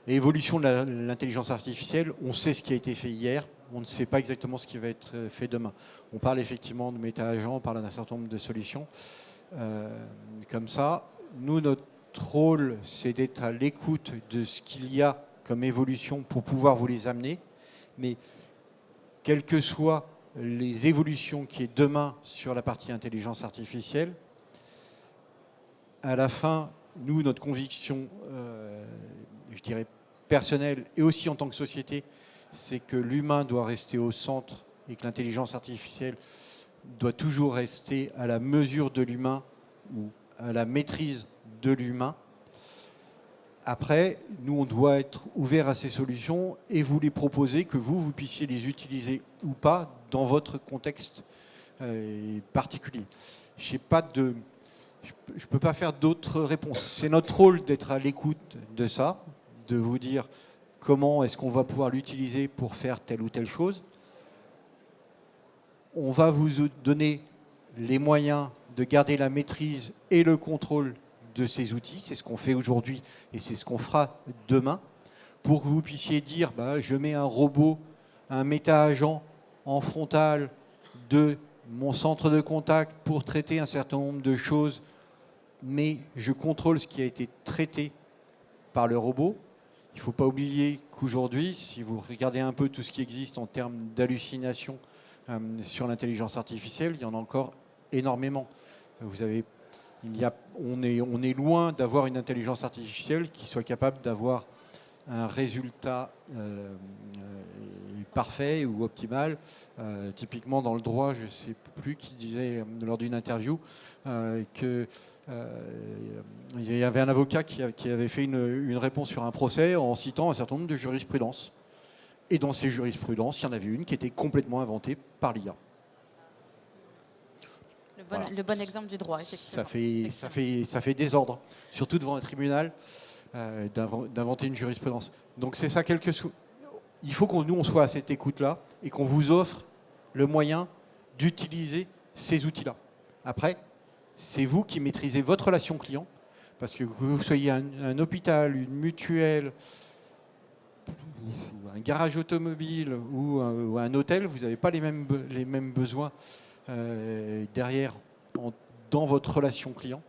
Speaker 4: évolution de l'intelligence artificielle, on sait ce qui a été fait hier, on ne sait pas exactement ce qui va être fait demain. On parle effectivement de méta-agents, on parle d'un certain nombre de solutions. Comme ça, nous, notre rôle, c'est d'être à l'écoute de ce qu'il y a comme évolution pour pouvoir vous les amener. Mais quelles que soient les évolutions qui est demain sur la partie intelligence artificielle, à la fin, nous, notre conviction, je dirais personnelle et aussi en tant que société, c'est que l'humain doit rester au centre et que l'intelligence artificielle doit toujours rester à la mesure de l'humain ou à la maîtrise de l'humain. Après, nous, on doit être ouvert à ces solutions et vous les proposer, que vous puissiez les utiliser ou pas dans votre contexte particulier. Je ne peux pas faire d'autres réponses. C'est notre rôle d'être à l'écoute de ça, de vous dire comment est-ce qu'on va pouvoir l'utiliser pour faire telle ou telle chose. On va vous donner les moyens de garder la maîtrise et le contrôle de ces outils. C'est ce qu'on fait aujourd'hui et c'est ce qu'on fera demain pour que vous puissiez dire je mets un robot, un méta-agent en frontal de mon centre de contact pour traiter un certain nombre de choses, mais je contrôle ce qui a été traité par le robot. Il ne faut pas oublier qu'aujourd'hui, si vous regardez un peu tout ce qui existe en termes d'hallucination sur l'intelligence artificielle, il y en a encore énormément. On est loin d'avoir une intelligence artificielle qui soit capable d'avoir un résultat parfait ou optimal. Typiquement dans le droit, je ne sais plus qui disait lors d'une interview qu'il y avait un avocat qui avait fait une réponse sur un procès en citant un certain nombre de jurisprudences. Et dans ces jurisprudences, il y en avait une qui était complètement inventée par l'IA.
Speaker 1: Le bon exemple du droit, effectivement.
Speaker 4: Ça fait désordre, surtout devant un tribunal, d'inventer une jurisprudence. Donc c'est ça, il faut que nous, on soit à cette écoute-là et qu'on vous offre le moyen d'utiliser ces outils-là. Après, c'est vous qui maîtrisez votre relation client, parce que vous soyez un hôpital, une mutuelle, un garage automobile ou un hôtel, vous n'avez pas les mêmes besoins derrière dans votre relation client.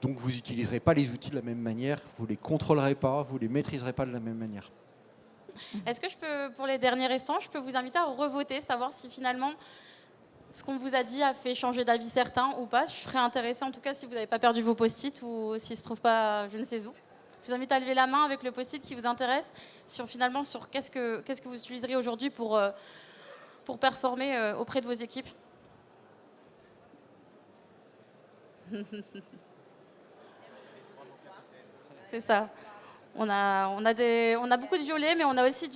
Speaker 4: Donc vous n'utiliserez pas les outils de la même manière, vous ne les contrôlerez pas, vous ne les maîtriserez pas de la même manière.
Speaker 1: Est-ce que je peux, pour les derniers restants, je peux vous inviter à revoter, savoir si finalement ce qu'on vous a dit a fait changer d'avis certains ou pas. Je serais intéressée en tout cas si vous n'avez pas perdu vos post-it ou s'ils ne se trouvent pas je ne sais où. Je vous invite à lever la main avec le post-it qui vous intéresse sur qu'est-ce que vous utiliserez aujourd'hui pour performer auprès de vos équipes. C'est ça. On a beaucoup de violet, mais on a aussi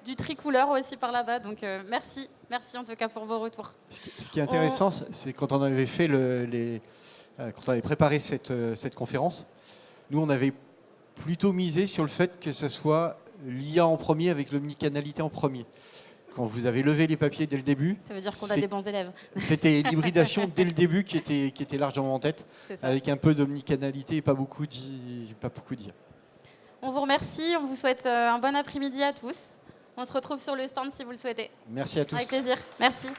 Speaker 1: du tricouleur aussi par là-bas. Donc merci en tout cas pour vos retours.
Speaker 4: Ce qui est intéressant, c'est quand on avait fait quand on avait préparé cette conférence, nous on avait plutôt misé sur le fait que ce soit l'IA en premier avec l'omnicanalité en premier. Quand vous avez levé les papiers dès le début,
Speaker 1: ça veut dire qu'on a des bons élèves.
Speaker 4: C'était l'hybridation dès le début qui était largement en tête, avec un peu d'omnicanalité et pas beaucoup d'IA.
Speaker 1: On vous remercie, on vous souhaite un bon après-midi à tous. On se retrouve sur le stand si vous le souhaitez.
Speaker 4: Merci à tous.
Speaker 1: Avec plaisir. Merci.